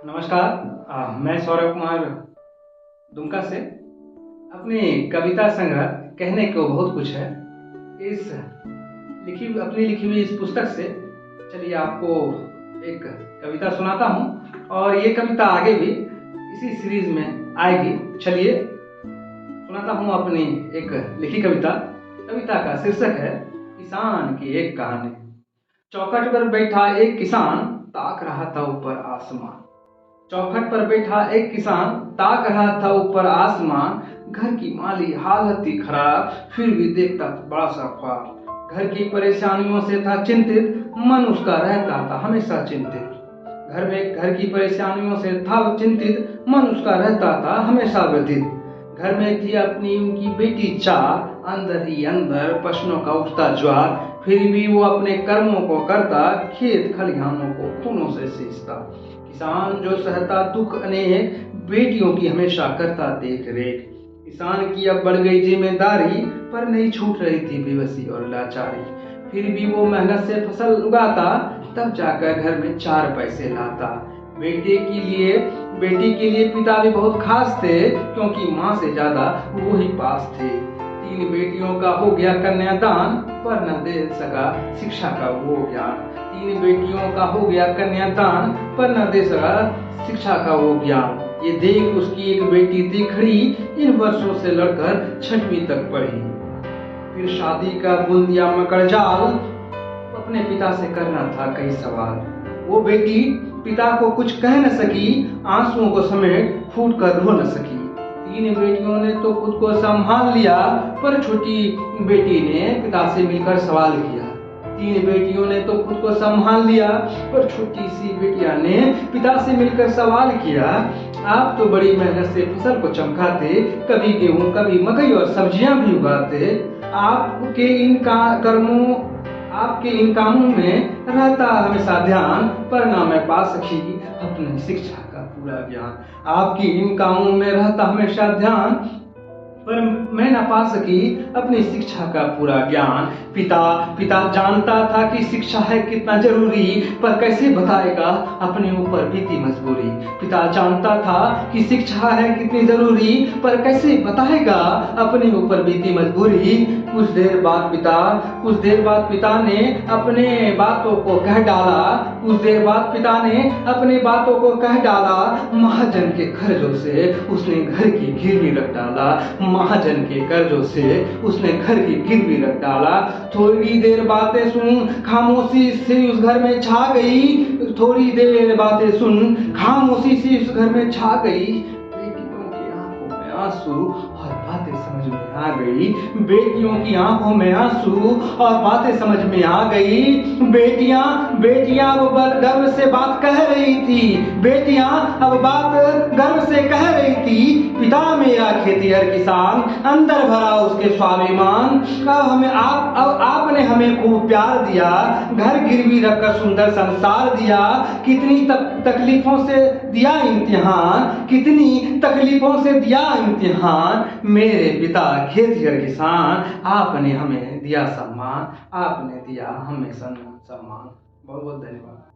नमस्कार। मैं सौरभ कुमार दुमका से अपनी कविता संग्रह कहने को बहुत कुछ है इस अपनी लिखी हुई इस पुस्तक से। चलिए आपको एक कविता सुनाता हूँ और ये कविता आगे भी इसी सीरीज में आएगी। चलिए सुनाता हूँ अपनी एक लिखी कविता। कविता का शीर्षक है किसान की एक कहानी। चौखट पर बैठा एक किसान ताक रहा था ऊपर आसमान। चौखट पर बैठा एक किसान ताक रहा था ऊपर आसमान। घर की माली हालत थी खराब, फिर भी देखता था बड़ा सा ख्वाब। घर की परेशानियों से था चिंतित, मन उसका रहता था हमेशा चिंतित। घर की परेशानियों से था चिंतित, मन उसका रहता था हमेशा व्यथित। घर में थी अपनी उनकी बेटी चार, अंदर ही अंदर पशुओं का उठता ज्वार। फिर भी वो अपने कर्मों को करता, खेत खलिहानों को खूनों से सींचता। किसान जो सहता दुख अनेक, बेटियों की हमेशा करता देख रेख। किसान की अब बढ़ गई जिम्मेदारी, पर नहीं छूट रही थी बेबसी और लाचारी। फिर भी वो मेहनत से फसल उगाता, तब जाकर घर में चार पैसे लाता। बेटी के लिए पिता भी बहुत खास थे, क्योंकि माँ से ज्यादा वो ही पास थे। 3 बेटियों का हो गया कन्यादान, पर न दे सका शिक्षा का वो ज्ञान। 3 बेटियों का हो गया कन्यादान, पर न दे सका शिक्षा का वो ज्ञान। ये देख उसकी एक बेटी थी खड़ी, इन वर्षों से लड़कर 6वीं तक पढ़ी। फिर शादी का बुन दिया मकर जाल, अपने पिता से करना था कई सवाल। वो बेटी पिता को कुछ कह न सकी, आंसुओं को समेट फूट कर रो न सकी। 3 बेटियों ने तो खुद को संभाल लिया, पर छोटी बेटी ने पिता से मिलकर सवाल किया। 3 बेटियों ने तो खुद को संभाल लिया, पर छोटी सी बेटिया ने पिता से मिलकर सवाल किया। आप तो बड़ी मेहनत से फसल को चमकाते, कभी गेहूं कभी मकई और सब्जियां भी उगाते। आपके इन कामों में रहता हमेशा ध्यान, पर ना मैं पा सकी अपनी शिक्षा का पूरा ज्ञान। आपकी इन कामों में रहता हमेशा ध्यान, पर मैं न पा सकी अपनी शिक्षा का पूरा ज्ञान। पिता जानता था कि शिक्षा है कितना जरूरी, पर कैसे बताएगा अपने ऊपर बीती मजबूरी। पिता जानता था कि शिक्षा है कितनी जरूरी, पर कैसे बताएगा अपने ऊपर बीती मजबूरी। कुछ देर बाद पिता ने अपने बातों को कह डाला। महाजन के कर्जों से उसने घर की गिरवी रख डाला। महाजन के कर्जों से उसने घर की गिरवी रख डाला। थोड़ी देर बातें सुन खामोशी से उस घर में छा गई। बेटियों की आंखों में आंसू और बातें समझ में आ गई। बेटियां अब गर्व से बात कह रही थी। पिता मेरा खेतिहर किसान, अंदर भरा उसके स्वाभिमान। अब आपने हमें खूब प्यार दिया, घर गिरवी रखकर सुंदर संसार दिया। कितनी तकलीफों से दिया इम्तिहान, मेरे पिता खेतिहर किसान। आपने हमें दिया सम्मान, आपने दिया हमें सम्मान। बहुत बहुत धन्यवाद।